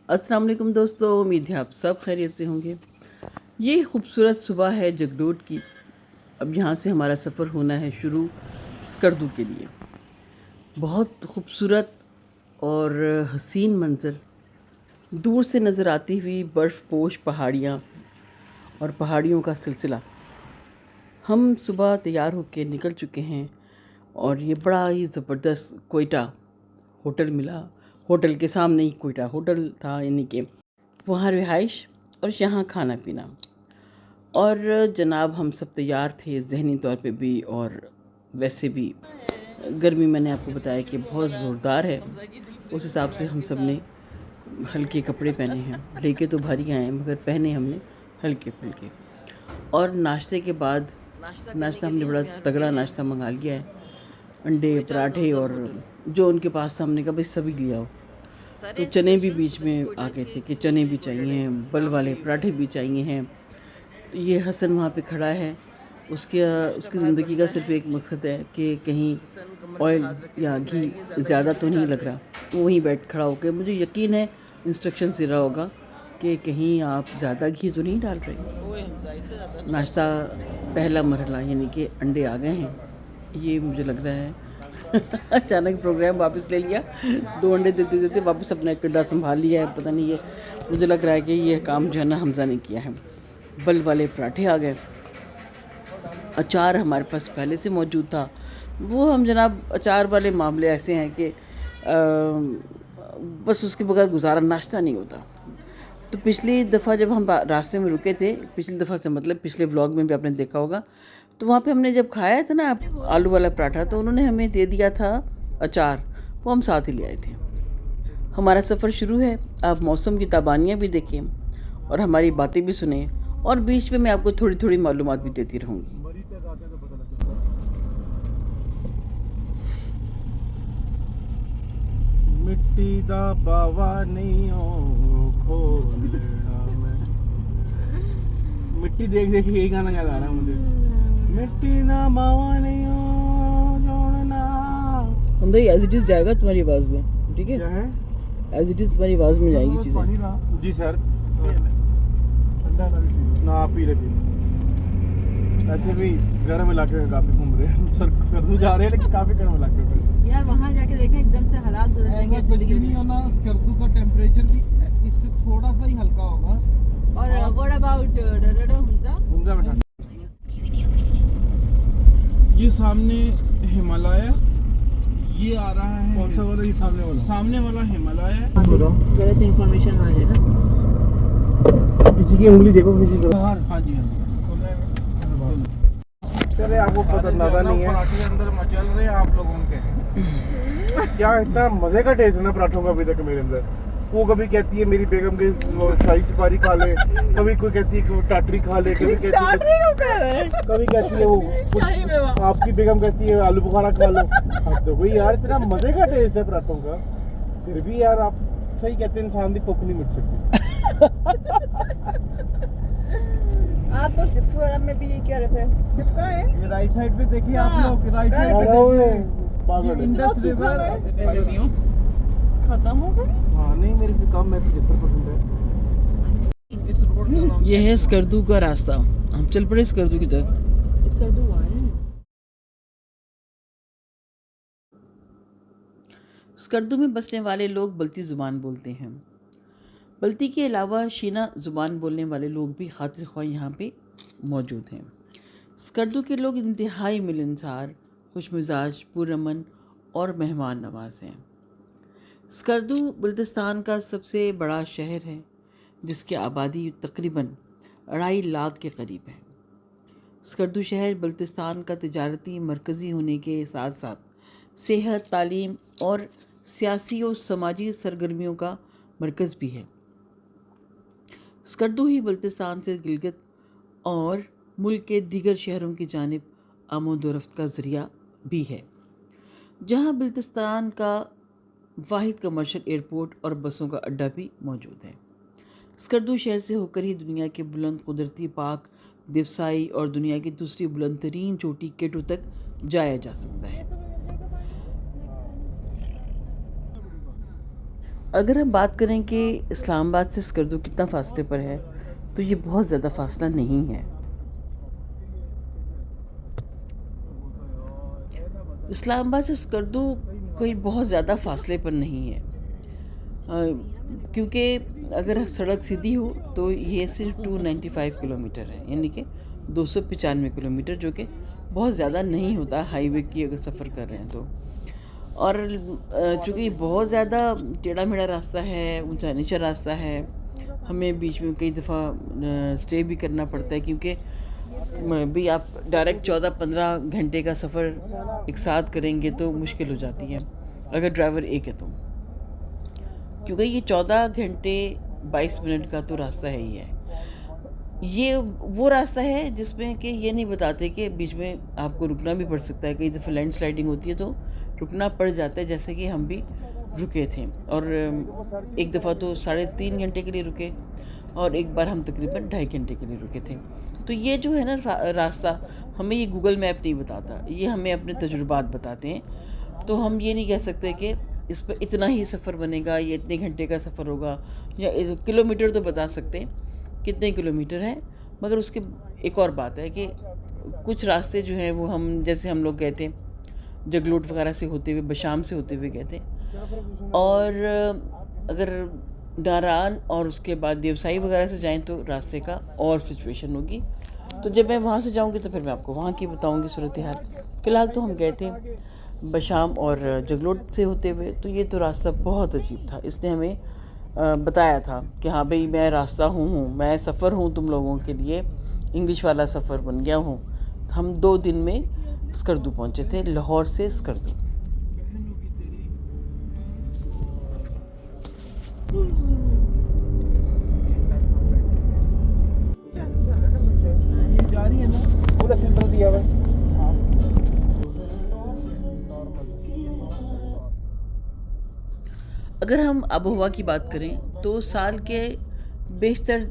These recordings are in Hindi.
अस्सलाम वालेकुम दोस्तों, उम्मीद है आप सब खैरियत से होंगे। ये खूबसूरत सुबह है जगरोड की। अब यहाँ से हमारा सफ़र होना है शुरू स्कर्दू के लिए। बहुत खूबसूरत और हसीन मंज़र, दूर से नज़र आती हुई बर्फ़ पोश पहाड़ियाँ और पहाड़ियों का सिलसिला। हम सुबह तैयार होकर निकल चुके हैं और ये बड़ा ही ज़बरदस्त कोयटा होटल मिला। होटल के सामने ही कोयटा होटल था, यानी कि वहाँ रिहाइश और यहाँ खाना पीना। और जनाब हम सब तैयार थे ज़हनी तौर पे भी और वैसे भी। गर्मी मैंने आपको बताया कि बहुत ज़ोरदार है, उस हिसाब से हम सब ने हल्के कपड़े पहने हैं। लेके तो भारी आए हैं मगर पहने हमने हल्के फुल्के। और नाश्ते के बाद नाश्ता हमने बड़ा तगड़ा नाश्ता मंगा लिया है, अंडे पराठे और जो उनके पास था हमने कहा भाई सभी लिया हो। तो चने भी बीच में आ गए थे कि चने भी चाहिए हैं, बल वाले पराठे भी चाहिए हैं। तो ये हसन वहाँ पे खड़ा है, उसकी ज़िंदगी का सिर्फ एक मकसद है कि कहीं ऑयल या घी ज़्यादा तो नहीं लग रहा। वो वहीं बैठ खड़ा होकर मुझे यकीन है इंस्ट्रक्शन दे रहा होगा कि कहीं आप ज़्यादा घी तो नहीं डाल रहे। नाश्ता पहला मरहला यानी कि अंडे आ गए हैं, ये मुझे लग रहा है अचानक प्रोग्राम वापस ले लिया। 2 अंडे देते देते वापस अपना किरदार संभाल लिया है। पता नहीं, ये मुझे लग रहा है कि ये काम जो है ना हमज़ा ने किया है। बल वाले पराठे आ गए। अचार हमारे पास पहले से मौजूद था। वो हम जनाब अचार वाले मामले ऐसे हैं कि बस उसके बगैर गुजारा नाश्ता नहीं होता। तो पिछली दफ़ा जब हम रास्ते में रुके थे, पिछली दफ़ा से मतलब पिछले व्लॉग में भी आपने देखा होगा, तो वहाँ पे हमने जब खाया था ना आलू वाला पराठा, तो उन्होंने हमें दे दिया था अचार, वो हम साथ ही ले आए थे। हमारा सफ़र शुरू है। आप मौसम की ताबानियाँ भी देखें और हमारी बातें भी सुने और बीच में मैं आपको थोड़ी थोड़ी मालूमात भी देती रहूँगी। मिट्टी दा बावा नहीं हो खोलना मैं। मिट्टी देख देख यही गाना याद आ रहा है मुझे। मिट्टी दा बावा नहीं हो जोड़ना। हम तो एज इट इज़ जाएगा तुम्हारी आवाज़ में, ठीक है? क्या है? एज इट इज़ तुम्हारी आवाज़ में जाएगी चीज़ें। जी सर। ना आप ही रखिए। ऐसे भी गर्म इलाके में काफी घूम रहे हैं। सर्दी जा रहे हैं लेकिन काफी गर्म इलाके में। यार वहाँ जाके देखें एकदम से हालात बदल जाएंगे। कुछ भी नहीं होना, स्कर्दू का टेम्परेचर भी इससे थोड़ा सा ही हल्का होगा। और व्हाट अबाउट हुंजा में ठंड। ये सामने हिमालय, ये आ रहा है। कौन सा वाला? ये सामने वाला हिमालय है। गलत इन्फॉर्मेशन आ जाए ना। किसी की उंगली देखो, किसी की। हाँ जी हाँ जी। चले आपको पता नज़र नहीं है। पराठे अंदर मचल रहे हैं आप लोगों के। क्या इतना मजे का टेस्ट है ना पराठों का अभी तक मेरे अंदर। वो कभी कहती है मेरी बेगम की शाही सुपारी खा ले, कभी कोई कहती है कि वो टाटरी खा ले, कभी कहती है वो आपकी बेगम कहती है आलू बुखारा खा लो। अब तो भाई यार इतना मजे का टेस्ट है पराठों का, फिर भी यार आप सही कहते हैं इंसान की भुख नहीं मिट सकती। आप तो चिप्स वगैरह में भी ये क्या रहता है? चिप्स का है? ये राइट साइड पे देखिए आप हाँ, लोग, राइट साइड पे पागल है। इंडस रिवर खत्म हो गई। हाँ नहीं मेरी भी कम है, 75% है। इस रोड का नाम ये है स्कर्दू का रास्ता। हम चल पड़े स्कर्दू की तरफ। स्कर्दू वन। स्कर्दू में बसने वाले लोग बल्ती ज़ुबान बोलते हैं। बल्ती के अलावा शीना ज़ुबान बोलने वाले लोग भी खातिर ख्वाह यहाँ पे मौजूद हैं। स्कर्दू के लोग इंतहाई मिलनसार, खुशमिजाज, पुरअमन और मेहमान नवाज हैं। स्कर्दू बल्तिस्तान का सबसे बड़ा शहर है जिसकी आबादी तकरीबन 2.5 लाख के करीब है। स्कर्दू शहर बल्तिस्तान का तिजारती मरकज़ी होने के साथ साथ सेहत, तालीम और सियासी और समाजी सरगर्मियों का मरकज़ भी है। स्कर्दू ही बल्तिस्तान से गिलगित और मुल्क के दीगर शहरों की जानिब आमद-ओ-रफ्त का ज़रिया भी है, जहाँ बल्तिस्तान का वाहिद कमर्शियल एयरपोर्ट और बसों का अड्डा भी मौजूद है। स्कर्दू शहर से होकर ही दुनिया के बुलंद कुदरती पाक दिवसाई और दुनिया की दूसरी बुलंद तरीन चोटी केटू तक जाया जा सकता है। अगर हम बात करें कि इस्लामाबाद से स्कर्दू कितना फासले पर है, तो ये बहुत ज़्यादा फासला नहीं है। इस्लामाबाद से स्कर्दू कोई बहुत ज़्यादा फासले पर नहीं है, क्योंकि अगर सड़क सीधी हो तो ये सिर्फ 295 किलोमीटर है, यानी कि 295 किलोमीटर, जो कि बहुत ज़्यादा नहीं होता हाईवे की अगर सफ़र कर रहे हैं तो। और चूँकि बहुत ज़्यादा टेढ़ा मेढ़ा रास्ता है, ऊंचा नीचा रास्ता है, हमें बीच में कई दफ़ा स्टे भी करना पड़ता है, क्योंकि भी आप डायरेक्ट 14-15 घंटे का सफ़र एक साथ करेंगे तो मुश्किल हो जाती है अगर ड्राइवर एक है तो, क्योंकि ये 14 घंटे 22 मिनट का तो रास्ता है ही है। ये वो रास्ता है जिसमें कि ये नहीं बताते कि बीच में आपको रुकना भी पड़ सकता है। कई दफ़ा लैंड स्लाइडिंग होती है तो रुकना पड़ जाता है, जैसे कि हम भी रुके थे, और एक दफ़ा तो 3.5 घंटे के लिए रुके, और एक बार हम तकरीबन 2.5 घंटे के लिए रुके थे। तो ये जो है ना रास्ता, हमें ये गूगल मैप नहीं बताता, ये हमें अपने तजुर्बात बताते हैं। तो हम ये नहीं कह सकते कि इस पर इतना ही सफ़र बनेगा, ये इतने घंटे का सफ़र होगा, या किलोमीटर तो बता सकते हैं कितने किलोमीटर हैं। मगर उसके एक और बात है कि कुछ रास्ते जो हैं वो हम, जैसे हम लोग गए थे जगलोट वगैरह से होते हुए, बशाम से होते हुए गए थे, और अगर नारान और उसके बाद देवसाई वगैरह से जाएं तो रास्ते का और सिचुएशन होगी। तो जब मैं वहाँ से जाऊँगी तो फिर मैं आपको वहाँ की बताऊँगी सूरत हाल। फ़िलहाल तो हम गए थे बशाम और जगलोट से होते हुए, तो ये तो रास्ता बहुत अजीब था। इसने हमें बताया था कि हाँ भाई, मैं रास्ता हूँ, मैं सफ़र हूँ तुम लोगों के लिए, इंग्लिश वाला सफ़र बन गया हूँ। हम 2 दिन में स्कर्दू पहुँचे थे, लाहौर से स्कर्दू। जा रही है ना, पूरा फिल्टर दिया हुआ है। अगर हम आबोहवा की बात करें तो साल के बेशतर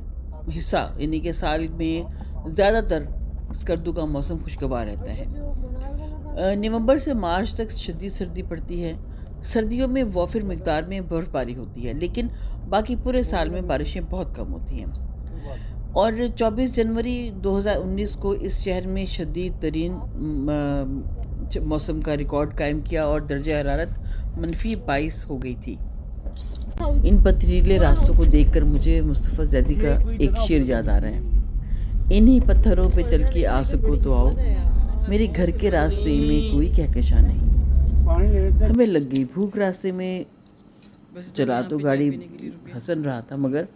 हिस्सा, यानी कि साल में ज़्यादातर स्कर्दू का मौसम खुशगवार रहता है। नवंबर से मार्च तक शदीद सर्दी पड़ती है। सर्दियों में वाफिर मकदार में बर्फ़बारी होती है, लेकिन बाकी पूरे साल में बारिशें बहुत कम होती हैं। और 24 जनवरी 2019 को इस शहर में शदीद तरीन मौसम का रिकॉर्ड कायम किया और दर्जा हरारत -22 हो गई थी। इन पथरीले रास्तों को देखकर मुझे मुस्तफ़ा ज़ैदी का एक शेर याद आ रहा है। इन्हीं पत्थरों पे चल के आ सको तो आओ, मेरे घर के रास्ते में कोई कहकशा नहीं। हमें लग गई भूख रास्ते में, चला तो गाड़ी हंसन रहा था, मगर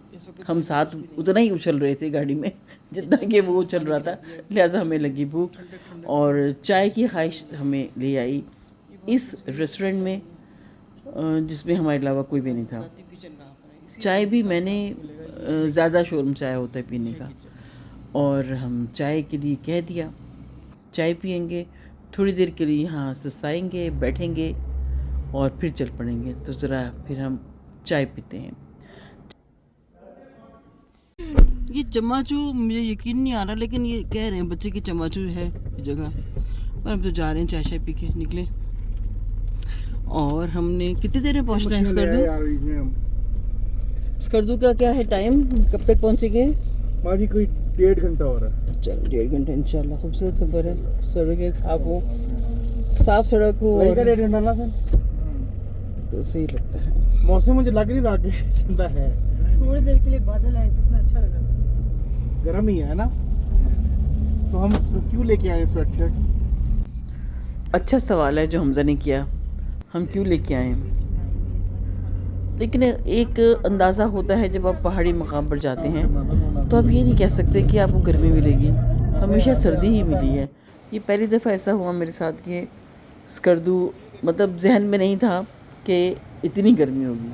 हम साथ उतना ही उछल रहे थे गाड़ी में जितना कि वो उछल रहा था, लिहाजा हमें लगी भूख और चाय की ख्वाहिश हमें ले आई इस रेस्टोरेंट में, जिसमें हमारे अलावा कोई भी नहीं था। चाय भी मैंने ज़्यादा शोर मचाया होता है पीने का, और हम चाय के लिए कह दिया, चाय पियेंगे, थोड़ी देर के लिए यहाँ सस्ताएंगे, बैठेंगे और फिर चल पड़ेंगे। तो ज़रा फिर हम चाय पीते हैं। ये चमाचू मुझे यकीन नहीं आ रहा, लेकिन ये कह रहे हैं बच्चे की चमाचू है जगह, पर हम तो जा रहे हैं चाय शाय पी के निकले। और हमने कितनी देर में पहुँचना है स्कर्दू? स्कर्दू का क्या है टाइम, कब तक पहुँचेंगे? माजी कोई 1.5 घंटा हो रहा है। चलो 1.5 घंटा इंशाल्लाह। खूबसूरत सफ़र है, सड़कें साफ हो, साफ सड़क हो, 1.5 घंटा ना सर, तो सही लगता है। मौसम मुझे लग नहीं रहा कि ठंडा है, थोड़ी देर के लिए बादल आए तो इतना अच्छा लगा। गर्म ही है ना। तो हम क्यों लेके आए स्वेट शर्ट्स? अच्छा सवाल है जो हमजा ने किया, हम क्यों लेके आए हैं। लेकिन एक अंदाज़ा होता है जब आप पहाड़ी मकाम पर जाते हैं, तो आप ये नहीं कह सकते कि आपको गर्मी मिलेगी, हमेशा सर्दी ही मिली है। ये पहली दफ़ा ऐसा हुआ मेरे साथ कि स्कर्दू, मतलब जहन में नहीं था कि इतनी गर्मी होगी।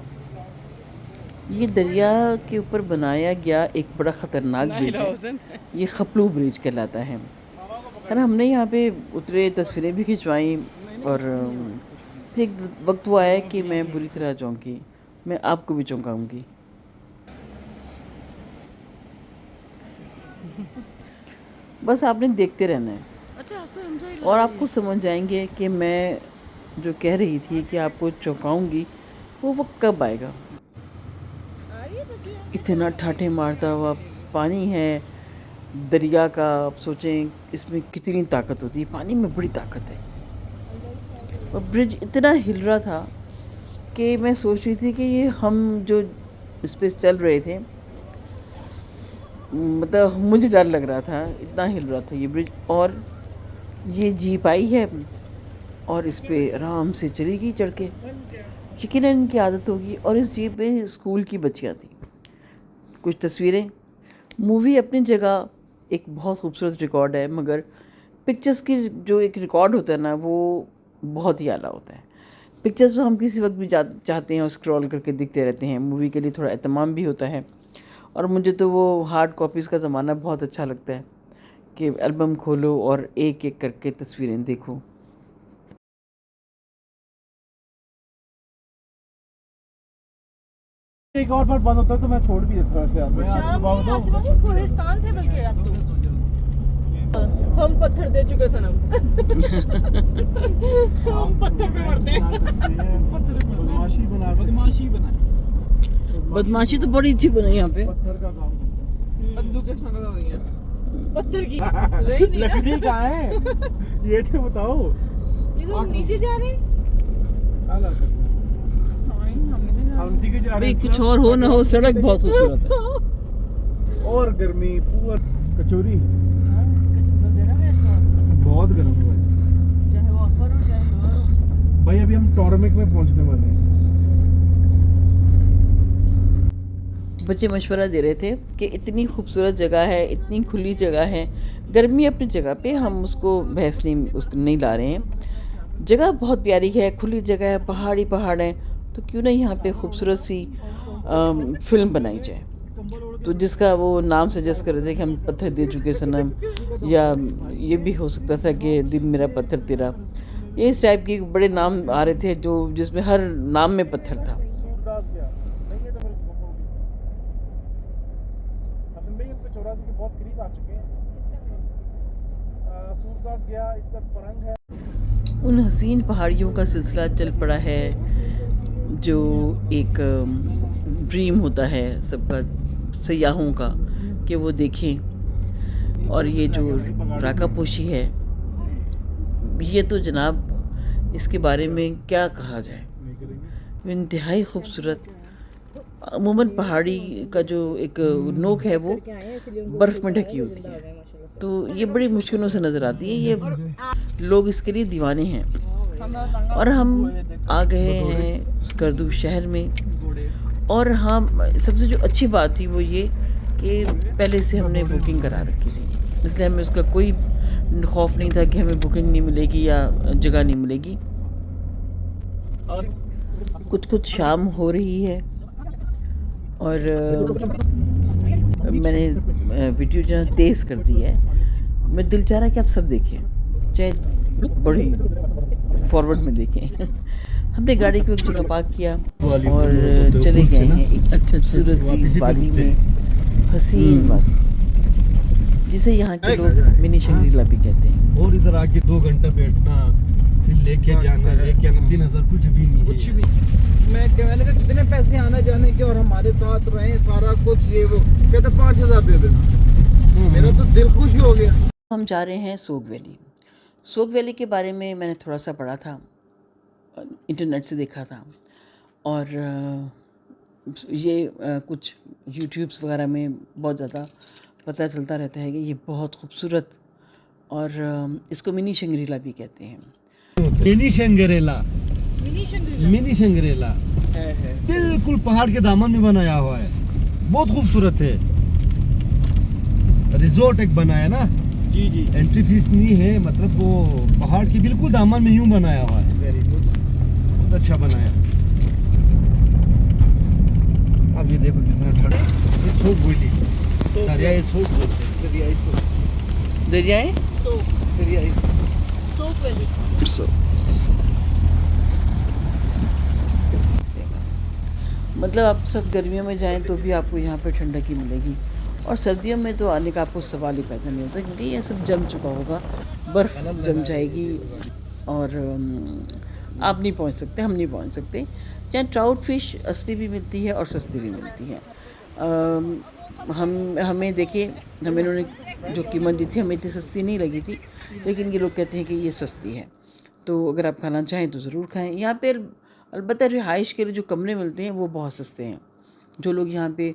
ये दरिया के ऊपर बनाया गया एक बड़ा ख़तरनाक ब्रिज है, ये खपलू ब्रिज कहलाता है। है ना, हमने यहाँ पे उतरे, तस्वीरें भी खिंचवाई, और फिर एक वक्त वो आया कि मैं बुरी तरह चौंकी, मैं आपको भी चौंकाऊँगी। बस आपने देखते रहना है, और आप खुद समझ जाएंगे कि मैं जो कह रही थी कि आपको चौंकाऊँगी वो वक्त कब आएगा। इतना ठाठे मारता हुआ पानी है दरिया का। आप सोचें इसमें कितनी ताकत होती है, पानी में बड़ी ताकत है। और ब्रिज इतना हिल रहा था कि मैं सोच रही थी कि ये हम जो इस पे चल रहे थे, मतलब मुझे डर लग रहा था, इतना हिल रहा था ये ब्रिज। और ये जीप आई है और इस पे आराम से चली गई चढ़ के। यकीनन इनकी आदत होगी। और इस जीप में स्कूल की बच्चियाँ थी। कुछ तस्वीरें। मूवी अपनी जगह एक बहुत खूबसूरत रिकॉर्ड है, मगर पिक्चर्स की जो एक रिकॉर्ड होता है ना, वो बहुत ही आला होता है। पिक्चर्स तो हम किसी वक्त भी चाहते हैं और स्क्रॉल करके दिखते रहते हैं। मूवी के लिए थोड़ा एहतमाम भी होता है। और मुझे तो वो हार्ड कॉपीज़ का ज़माना बहुत अच्छा लगता है कि एल्बम खोलो और एक एक करके तस्वीरें देखो। एक और बार बंद होता है तो मैं छोड़ भी देता हूँ ऐसे। मैं आपको बात बताऊं, कोहिस्तान थे बल्कि आप तो हम पत्थर दे चुके सनम। हम पत्थर पे मरते हैं। बदमाशी बना सकते, बदमाशी बनाए, बदमाशी तो बड़ी अच्छी बनी यहाँ पे। पत्थर का काम करते बंदूकें समझ रही हैं। पत्थर की हैं। लकड़ी का है ये तो बताओ। ये तो हम नीचे जा रहे हैं। आला करते हैं। हम ठीक है जा रहे भाई हैं। कुछ और हो ना हो, सड़क बहुत खूबसूरत है। और गर्मी पूरा कचौरी बहुत गर्म हुआ है। चाहे वो अकबर हो चाहे लोअर हो। भाई अभी हम टॉर्मिक में पहुंचने वाले हैं। बच्चे मशवरा दे रहे थे कि इतनी खूबसूरत जगह है, इतनी खुली जगह है। गर्मी अपनी जगह पे, हम उसको बहस नहीं उसको नहीं ला रहे हैं। जगह बहुत प्यारी है, खुली जगह है, पहाड़ी पहाड़ हैं, तो क्यों ना यहाँ पे खूबसूरत सी फिल्म बनाई जाए। तो जिसका वो नाम सजेस्ट कर रहे थे कि हम पत्थर दे चुके सनम, या ये भी हो सकता था कि दिल मेरा पत्थर तेरा। ये इस टाइप के बड़े नाम आ रहे थे जो जिसमें हर नाम में पत्थर था। सूरदास गया नहीं, ये तो फिर गुम होगी। असल में हम 84 के बहुत करीब आ चुके हैं। सूरदास गया, इसका परंग है। उन हसीन पहाड़ियों का सिलसिला चल पड़ा है जो एक ड्रीम होता है सबका, सयाहों का, कि वो देखें। और ये जो राकापोशी है, ये तो जनाब इसके बारे में क्या कहा जाए, इंतहाई खूबसूरत। अमूमन पहाड़ी का जो एक नोक है वो बर्फ़ में ढकी होती है, तो ये बड़ी मुश्किलों से नज़र आती है। ये लोग इसके लिए दीवाने हैं। और हम आ गए हैं स्कर्दू शहर में। और हम सबसे जो अच्छी बात थी वो ये कि पहले से हमने बुकिंग करा रखी थी, इसलिए हमें उसका कोई खौफ नहीं था कि हमें बुकिंग नहीं मिलेगी या जगह नहीं मिलेगी। कुछ कुछ शाम हो रही है और मैंने वीडियो जो है तेज़ कर दी है। मैं दिल चाह रहा है कि आप सब देखें, चाहे बड़ी फॉरवर्ड में देखें। हमने गाड़ी को एक जगह पार्क किया और चले गए हैं एक अच्छी सी वादी में, हसीन वादी, जिसे यहाँ के लोग मिनी शंग्रीला भी कहते हैं। और इधर आके 2 घंटा बैठना, फिर लेके जाना, लेके आना, 3000 कुछ भी नहीं है। कुछ भी। मैंने कहा कितने पैसे आने जाने के और हमारे साथ रहे सारा कुछ, ये वो कहते 5000 दे देना। मेरा तो दिल खुश हो गया। हम जा रहे हैं सोग वैली। सोग वैली के बारे में मैंने थोड़ा सा पढ़ा था, इंटरनेट से देखा था, और ये कुछ यूट्यूब्स वगैरह में बहुत ज़्यादा पता चलता रहता है कि ये बहुत खूबसूरत, और इसको मिनी शंग्रीला भी कहते हैं। मिनी शंग्रीला, मिनी शंग्रीला है। बिल्कुल पहाड़ के दामन में बनाया हुआ है, बहुत खूबसूरत है। रिजॉर्ट एक बनाया ना, जी जी, एंट्री फीस नहीं है, मतलब वो पहाड़ के बिल्कुल दामन में यूं बनाया हुआ है। वेरी गुड, बहुत अच्छा बनाया। अब ये देखो कितना ठंडा, ये सोग वैली, दरियाई सोग बोलते हैं। दरियाई सो, दरियाए सो दरियाई सो। सोक वैली। मतलब आप सब गर्मियों में जाएं तो भी आपको यहाँ पे ठंडक ही मिलेगी, और सर्दियों में तो आने का आपको सवाल ही पैदा नहीं होता, क्योंकि ये सब जम चुका होगा, बर्फ़ जम जाएगी और आप नहीं पहुँच सकते, हम नहीं पहुँच सकते। यहाँ ट्राउट फिश असली भी मिलती है और सस्ती भी मिलती है। हमें देखिए, हमें इन्होंने जो कीमत दी थी हमें इतनी सस्ती नहीं लगी थी, लेकिन ये लोग कहते हैं कि ये सस्ती है। तो अगर आप खाना चाहें तो ज़रूर खाएं। यहाँ पे अलबत्ता रिहाइश के लिए जो कमरे मिलते हैं वो बहुत सस्ते हैं। जो लोग यहाँ पे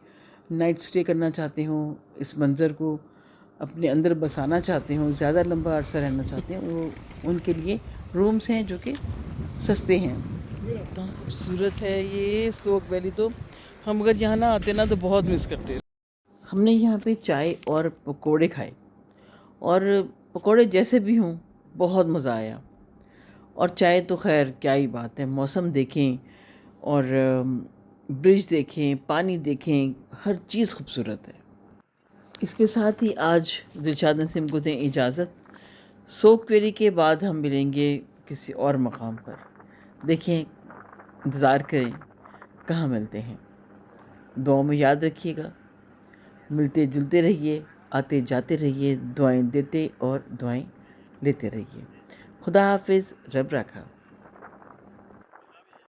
नाइट स्टे करना चाहते हों, इस मंज़र को अपने अंदर बसाना चाहते हों, ज़्यादा लंबा अरसा रहना चाहते हैं, वो उनके लिए रूम्स हैं जो कि सस्ते हैं। इतना खूबसूरत है ये सोक वैली, तो हम अगर यहाँ ना आते ना तो बहुत मिस करते हैं। हमने यहाँ पे चाय और पकोड़े खाए, और पकोड़े जैसे भी हों बहुत मज़ा आया, और चाय तो खैर क्या ही बात है। मौसम देखें और ब्रिज देखें, पानी देखें, हर चीज़ खूबसूरत है। इसके साथ ही आज दिलशाद नसीम को दें इजाज़त। सोक वैली के बाद हम मिलेंगे किसी और मकाम पर। देखें, इंतज़ार करें कहाँ मिलते हैं। दुआओं में याद रखिएगा, मिलते जुलते रहिए, आते जाते रहिए, दुआएं देते और दुआएं लेते रहिए। खुदा हाफिज़, रब रखा।